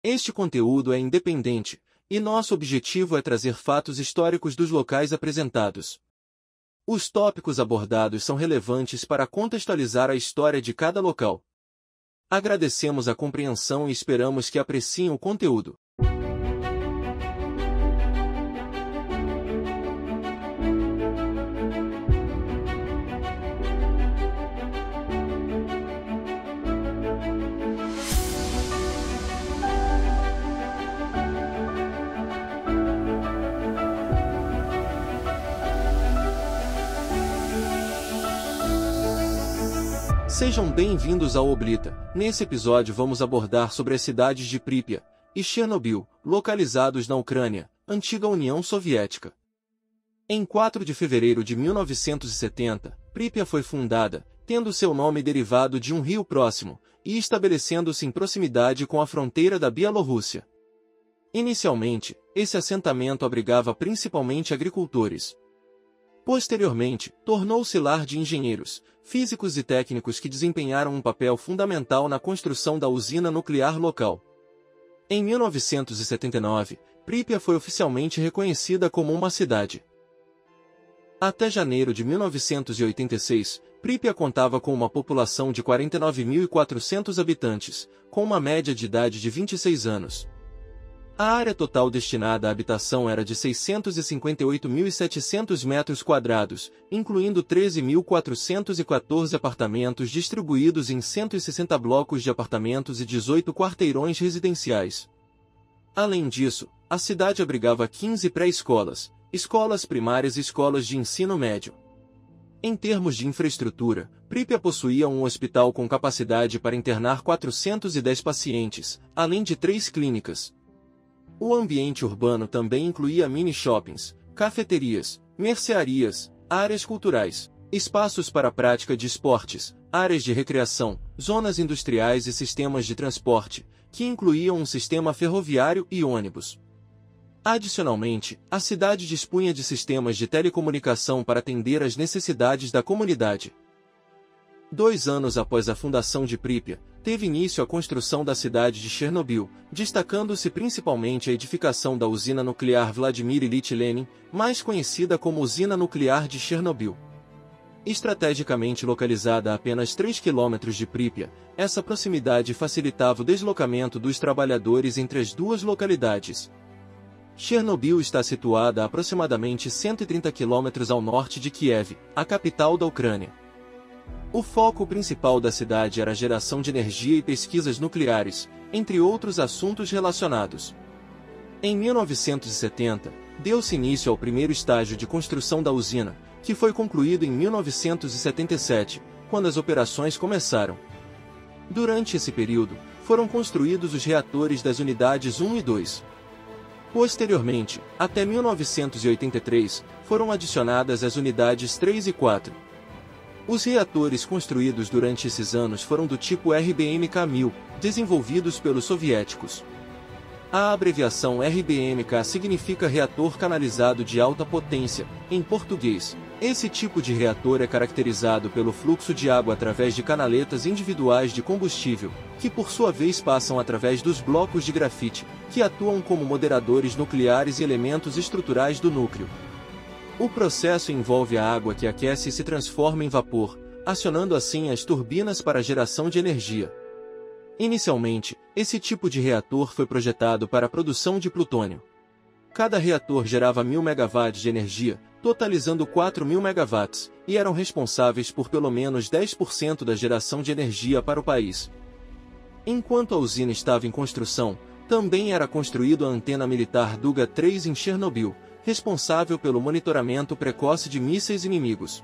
Este conteúdo é independente, e nosso objetivo é trazer fatos históricos dos locais apresentados. Os tópicos abordados são relevantes para contextualizar a história de cada local. Agradecemos a compreensão e esperamos que apreciem o conteúdo. Sejam bem-vindos ao Oblita. Nesse episódio vamos abordar sobre as cidades de Pripyat e Chernobyl, localizados na Ucrânia, antiga União Soviética. Em 4 de fevereiro de 1970, Pripyat foi fundada, tendo seu nome derivado de um rio próximo, e estabelecendo-se em proximidade com a fronteira da Bielorrússia. Inicialmente, esse assentamento abrigava principalmente agricultores. Posteriormente, tornou-se lar de engenheiros, físicos e técnicos que desempenharam um papel fundamental na construção da usina nuclear local. Em 1979, Pripyat foi oficialmente reconhecida como uma cidade. Até janeiro de 1986, Pripyat contava com uma população de 49.400 habitantes, com uma média de idade de 26 anos. A área total destinada à habitação era de 658.700 metros quadrados, incluindo 13.414 apartamentos distribuídos em 160 blocos de apartamentos e 18 quarteirões residenciais. Além disso, a cidade abrigava 15 pré-escolas, escolas primárias e escolas de ensino médio. Em termos de infraestrutura, Pripyat possuía um hospital com capacidade para internar 410 pacientes, além de 3 clínicas. O ambiente urbano também incluía mini-shoppings, cafeterias, mercearias, áreas culturais, espaços para a prática de esportes, áreas de recreação, zonas industriais e sistemas de transporte, que incluíam um sistema ferroviário e ônibus. Adicionalmente, a cidade dispunha de sistemas de telecomunicação para atender às necessidades da comunidade. 2 anos após a fundação de Pripyat, teve início a construção da cidade de Chernobyl, destacando-se principalmente a edificação da usina nuclear Vladimir Ilyich Lenin, mais conhecida como Usina Nuclear de Chernobyl. Estrategicamente localizada a apenas 3 quilômetros de Pripyat, essa proximidade facilitava o deslocamento dos trabalhadores entre as duas localidades. Chernobyl está situada a aproximadamente 130 quilômetros ao norte de Kiev, a capital da Ucrânia. O foco principal da cidade era a geração de energia e pesquisas nucleares, entre outros assuntos relacionados. Em 1970, deu-se início ao primeiro estágio de construção da usina, que foi concluído em 1977, quando as operações começaram. Durante esse período, foram construídos os reatores das unidades 1 e 2. Posteriormente, até 1983, foram adicionadas as unidades 3 e 4. Os reatores construídos durante esses anos foram do tipo RBMK-1000, desenvolvidos pelos soviéticos. A abreviação RBMK significa reator canalizado de alta potência, em português. Esse tipo de reator é caracterizado pelo fluxo de água através de canaletas individuais de combustível, que por sua vez passam através dos blocos de grafite, que atuam como moderadores nucleares e elementos estruturais do núcleo. O processo envolve a água que aquece e se transforma em vapor, acionando assim as turbinas para a geração de energia. Inicialmente, esse tipo de reator foi projetado para a produção de plutônio. Cada reator gerava 1.000 MW de energia, totalizando 4.000 MW, e eram responsáveis por pelo menos 10% da geração de energia para o país. Enquanto a usina estava em construção, também era construída a antena militar Duga-3 em Chernobyl, responsável pelo monitoramento precoce de mísseis inimigos.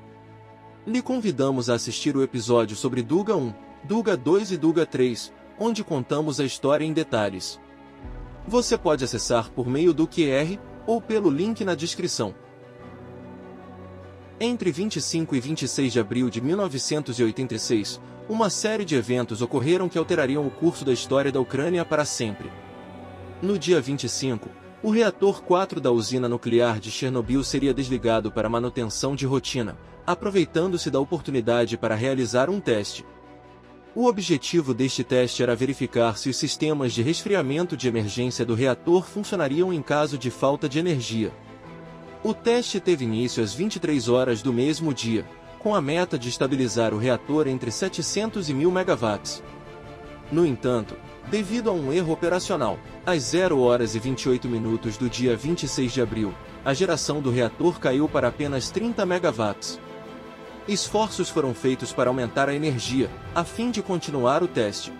Lhe convidamos a assistir o episódio sobre Duga-1, Duga-2 e Duga-3, onde contamos a história em detalhes. Você pode acessar por meio do QR ou pelo link na descrição. Entre 25 e 26 de abril de 1986, uma série de eventos ocorreram que alterariam o curso da história da Ucrânia para sempre. No dia 25, o reator 4 da usina nuclear de Chernobyl seria desligado para manutenção de rotina, aproveitando-se da oportunidade para realizar um teste. O objetivo deste teste era verificar se os sistemas de resfriamento de emergência do reator funcionariam em caso de falta de energia. O teste teve início às 23 horas do mesmo dia, com a meta de estabilizar o reator entre 700 e 1000 MW. No entanto, devido a um erro operacional, às 0 horas e 28 minutos do dia 26 de abril, a geração do reator caiu para apenas 30 MW. Esforços foram feitos para aumentar a energia, a fim de continuar o teste.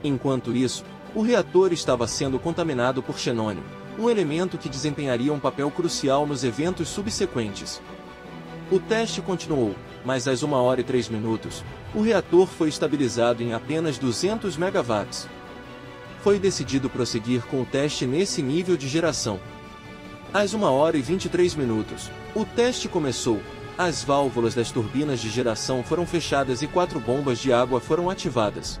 Enquanto isso, o reator estava sendo contaminado por xenônio, um elemento que desempenharia um papel crucial nos eventos subsequentes. O teste continuou, mas às 1 hora e 3 minutos, o reator foi estabilizado em apenas 200 MW. Foi decidido prosseguir com o teste nesse nível de geração. Às 1 hora e 23 minutos, o teste começou. As válvulas das turbinas de geração foram fechadas e 4 bombas de água foram ativadas.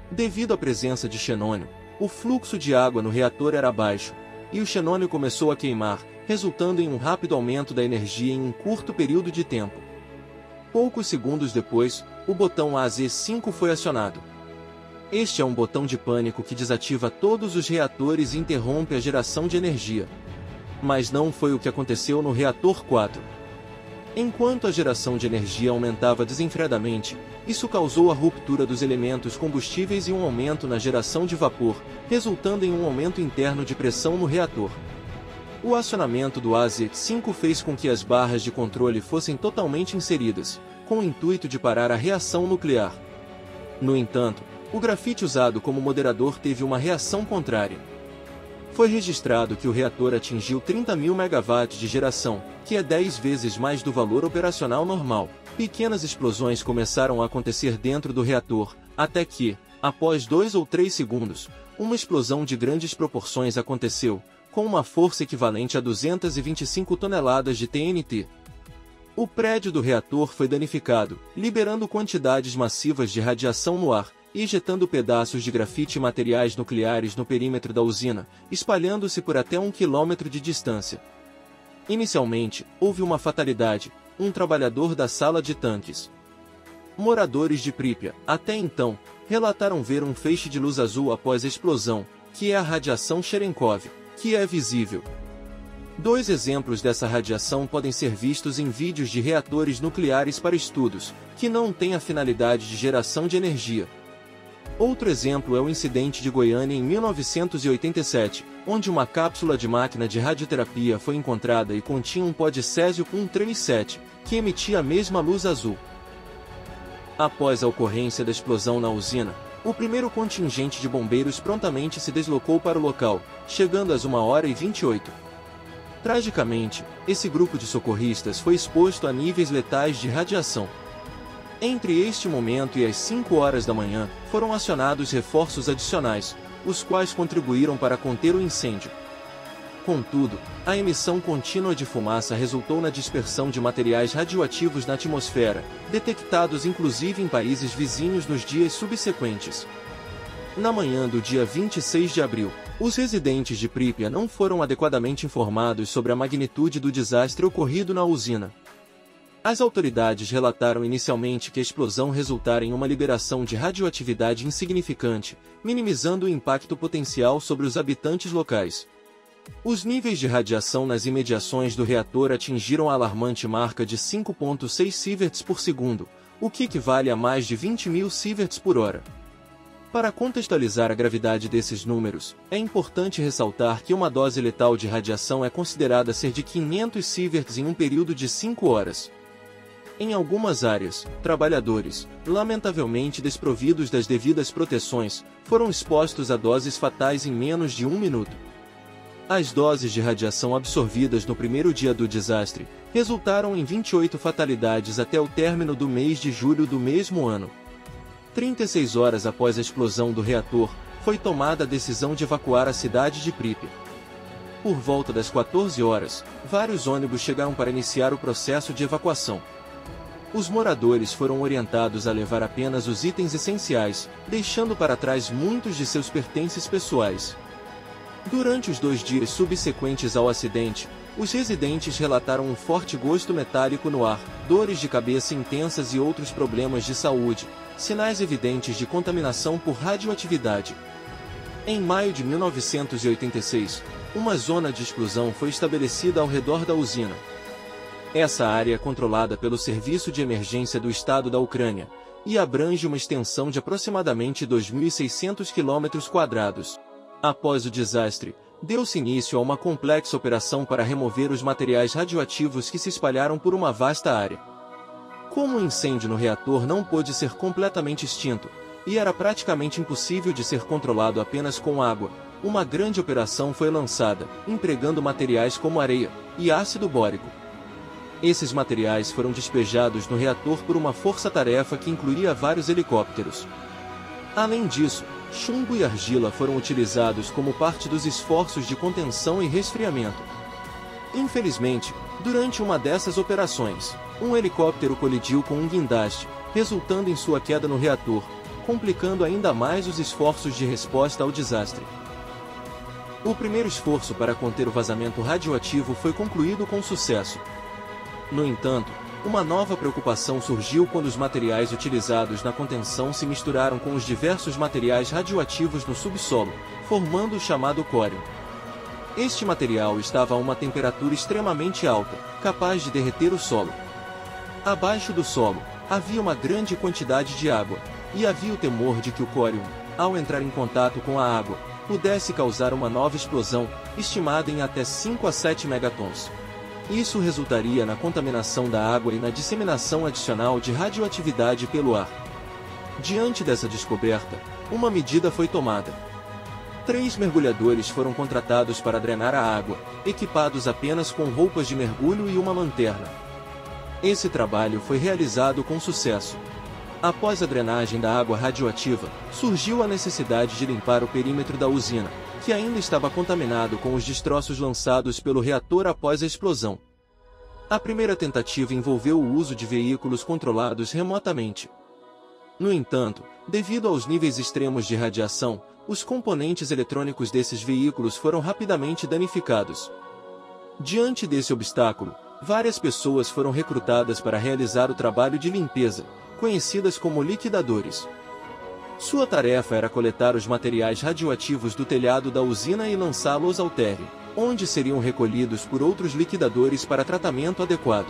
Devido à presença de xenônio, o fluxo de água no reator era baixo, e o xenônio começou a queimar, resultando em um rápido aumento da energia em um curto período de tempo. Poucos segundos depois, o botão AZ5 foi acionado. Este é um botão de pânico que desativa todos os reatores e interrompe a geração de energia. Mas não foi o que aconteceu no reator 4. Enquanto a geração de energia aumentava desenfreadamente, isso causou a ruptura dos elementos combustíveis e um aumento na geração de vapor, resultando em um aumento interno de pressão no reator. O acionamento do AZ5 fez com que as barras de controle fossem totalmente inseridas, com o intuito de parar a reação nuclear. No entanto, o grafite usado como moderador teve uma reação contrária. Foi registrado que o reator atingiu 30.000 MW de geração, que é 10 vezes mais do valor operacional normal. Pequenas explosões começaram a acontecer dentro do reator, até que, após 2 ou 3 segundos, uma explosão de grandes proporções aconteceu, com uma força equivalente a 225 toneladas de TNT. O prédio do reator foi danificado, liberando quantidades massivas de radiação no ar, e ejetando pedaços de grafite e materiais nucleares no perímetro da usina, espalhando-se por até 1 quilômetro de distância. Inicialmente, houve uma fatalidade, um trabalhador da sala de tanques. Moradores de Pripyat, até então, relataram ver um feixe de luz azul após a explosão, que é a radiação Cherenkov, que é visível. 2 exemplos dessa radiação podem ser vistos em vídeos de reatores nucleares para estudos, que não têm a finalidade de geração de energia. Outro exemplo é o incidente de Goiânia em 1987, onde uma cápsula de máquina de radioterapia foi encontrada e continha um pó de césio-137, que emitia a mesma luz azul. Após a ocorrência da explosão na usina, o primeiro contingente de bombeiros prontamente se deslocou para o local, chegando às 1 hora e 28. Tragicamente, esse grupo de socorristas foi exposto a níveis letais de radiação. Entre este momento e as 5 horas da manhã, foram acionados reforços adicionais, os quais contribuíram para conter o incêndio. Contudo, a emissão contínua de fumaça resultou na dispersão de materiais radioativos na atmosfera, detectados inclusive em países vizinhos nos dias subsequentes. Na manhã do dia 26 de abril, os residentes de Pripyat não foram adequadamente informados sobre a magnitude do desastre ocorrido na usina. As autoridades relataram inicialmente que a explosão resultara em uma liberação de radioatividade insignificante, minimizando o impacto potencial sobre os habitantes locais. Os níveis de radiação nas imediações do reator atingiram a alarmante marca de 5,6 sieverts por segundo, o que equivale a mais de 20.000 sieverts por hora. Para contextualizar a gravidade desses números, é importante ressaltar que uma dose letal de radiação é considerada ser de 500 sieverts em um período de 5 horas. Em algumas áreas, trabalhadores, lamentavelmente desprovidos das devidas proteções, foram expostos a doses fatais em menos de 1 minuto. As doses de radiação absorvidas no primeiro dia do desastre resultaram em 28 fatalidades até o término do mês de julho do mesmo ano. 36 horas após a explosão do reator, foi tomada a decisão de evacuar a cidade de Pripyat. Por volta das 14 horas, vários ônibus chegaram para iniciar o processo de evacuação. Os moradores foram orientados a levar apenas os itens essenciais, deixando para trás muitos de seus pertences pessoais. Durante os 2 dias subsequentes ao acidente, os residentes relataram um forte gosto metálico no ar, dores de cabeça intensas e outros problemas de saúde, sinais evidentes de contaminação por radioatividade. Em maio de 1986, uma zona de exclusão foi estabelecida ao redor da usina. Essa área é controlada pelo Serviço de Emergência do Estado da Ucrânia, e abrange uma extensão de aproximadamente 2.600 km². Após o desastre, deu-se início a uma complexa operação para remover os materiais radioativos que se espalharam por uma vasta área. Como o incêndio no reator não pôde ser completamente extinto, e era praticamente impossível de ser controlado apenas com água, uma grande operação foi lançada, empregando materiais como areia e ácido bórico. Esses materiais foram despejados no reator por uma força-tarefa que incluía vários helicópteros. Além disso, chumbo e argila foram utilizados como parte dos esforços de contenção e resfriamento. Infelizmente, durante uma dessas operações, um helicóptero colidiu com um guindaste, resultando em sua queda no reator, complicando ainda mais os esforços de resposta ao desastre. O primeiro esforço para conter o vazamento radioativo foi concluído com sucesso. No entanto, uma nova preocupação surgiu quando os materiais utilizados na contenção se misturaram com os diversos materiais radioativos no subsolo, formando o chamado cório. Este material estava a uma temperatura extremamente alta, capaz de derreter o solo. Abaixo do solo, havia uma grande quantidade de água, e havia o temor de que o cório, ao entrar em contato com a água, pudesse causar uma nova explosão, estimada em até 5 a 7 megatons. Isso resultaria na contaminação da água e na disseminação adicional de radioatividade pelo ar. Diante dessa descoberta, uma medida foi tomada. 3 mergulhadores foram contratados para drenar a água, equipados apenas com roupas de mergulho e uma lanterna. Esse trabalho foi realizado com sucesso. Após a drenagem da água radioativa, surgiu a necessidade de limpar o perímetro da usina, que ainda estava contaminado com os destroços lançados pelo reator após a explosão. A primeira tentativa envolveu o uso de veículos controlados remotamente. No entanto, devido aos níveis extremos de radiação, os componentes eletrônicos desses veículos foram rapidamente danificados. Diante desse obstáculo, várias pessoas foram recrutadas para realizar o trabalho de limpeza, conhecidas como liquidadores. Sua tarefa era coletar os materiais radioativos do telhado da usina e lançá-los ao térreo, onde seriam recolhidos por outros liquidadores para tratamento adequado.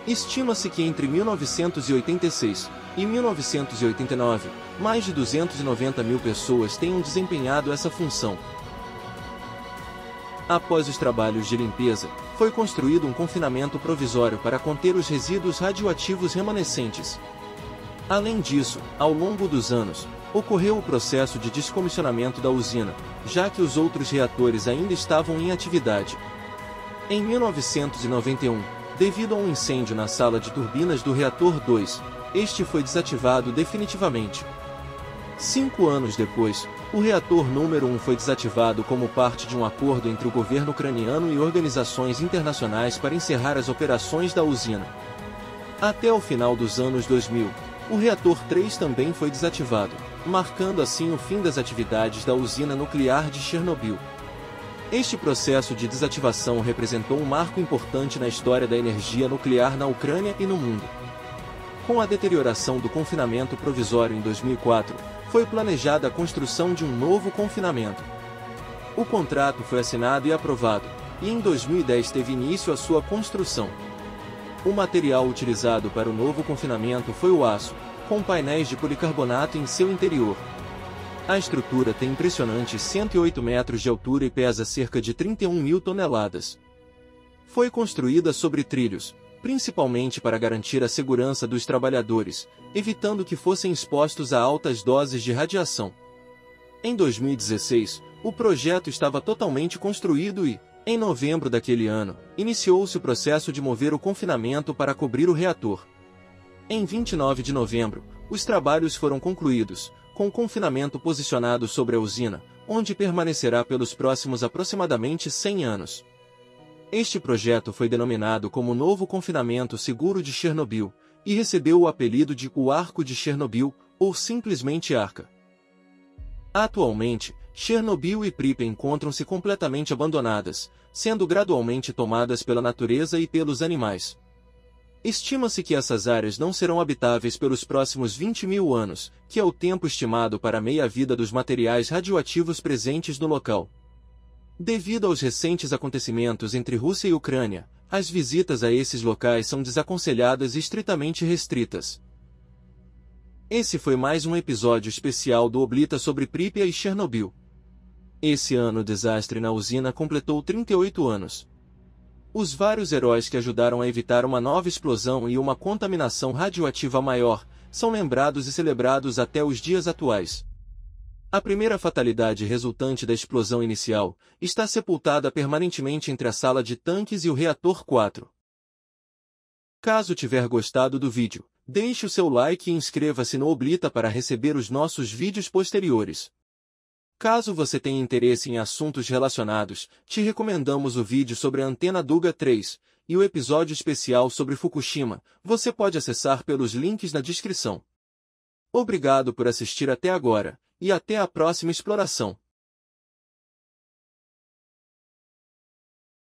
Estima-se que entre 1986 e 1989, mais de 290 mil pessoas tenham desempenhado essa função. Após os trabalhos de limpeza, foi construído um confinamento provisório para conter os resíduos radioativos remanescentes. Além disso, ao longo dos anos, ocorreu o processo de descomissionamento da usina, já que os outros reatores ainda estavam em atividade. Em 1991, devido a um incêndio na sala de turbinas do reator 2, este foi desativado definitivamente. 5 anos depois, o reator número 1 foi desativado como parte de um acordo entre o governo ucraniano e organizações internacionais para encerrar as operações da usina. Até o final dos anos 2000, o reator 3 também foi desativado, marcando assim o fim das atividades da usina nuclear de Chernobyl. Este processo de desativação representou um marco importante na história da energia nuclear na Ucrânia e no mundo. Com a deterioração do confinamento provisório em 2004, foi planejada a construção de um novo confinamento. O contrato foi assinado e aprovado, e em 2010 teve início a sua construção. O material utilizado para o novo confinamento foi o aço, com painéis de policarbonato em seu interior. A estrutura tem impressionantes 108 metros de altura e pesa cerca de 31.000 toneladas. Foi construída sobre trilhos, principalmente para garantir a segurança dos trabalhadores, evitando que fossem expostos a altas doses de radiação. Em 2016, o projeto estava totalmente construído e, em novembro daquele ano, iniciou-se o processo de mover o confinamento para cobrir o reator. Em 29 de novembro, os trabalhos foram concluídos, com o confinamento posicionado sobre a usina, onde permanecerá pelos próximos aproximadamente 100 anos. Este projeto foi denominado como Novo Confinamento Seguro de Chernobyl, e recebeu o apelido de o Arco de Chernobyl, ou simplesmente Arca. Atualmente, Chernobyl e Pripyat encontram-se completamente abandonadas, sendo gradualmente tomadas pela natureza e pelos animais. Estima-se que essas áreas não serão habitáveis pelos próximos 20.000 anos, que é o tempo estimado para a meia-vida dos materiais radioativos presentes no local. Devido aos recentes acontecimentos entre Rússia e Ucrânia, as visitas a esses locais são desaconselhadas e estritamente restritas. Esse foi mais um episódio especial do Oblita sobre Pripyat e Chernobyl. Esse ano o desastre na usina completou 38 anos. Os vários heróis que ajudaram a evitar uma nova explosão e uma contaminação radioativa maior, são lembrados e celebrados até os dias atuais. A primeira fatalidade resultante da explosão inicial, está sepultada permanentemente entre a sala de tanques e o reator 4. Caso tiver gostado do vídeo, deixe o seu like e inscreva-se no Oblita para receber os nossos vídeos posteriores. Caso você tenha interesse em assuntos relacionados, te recomendamos o vídeo sobre a antena Duga 3, e o episódio especial sobre Fukushima, você pode acessar pelos links na descrição. Obrigado por assistir até agora, e até a próxima exploração.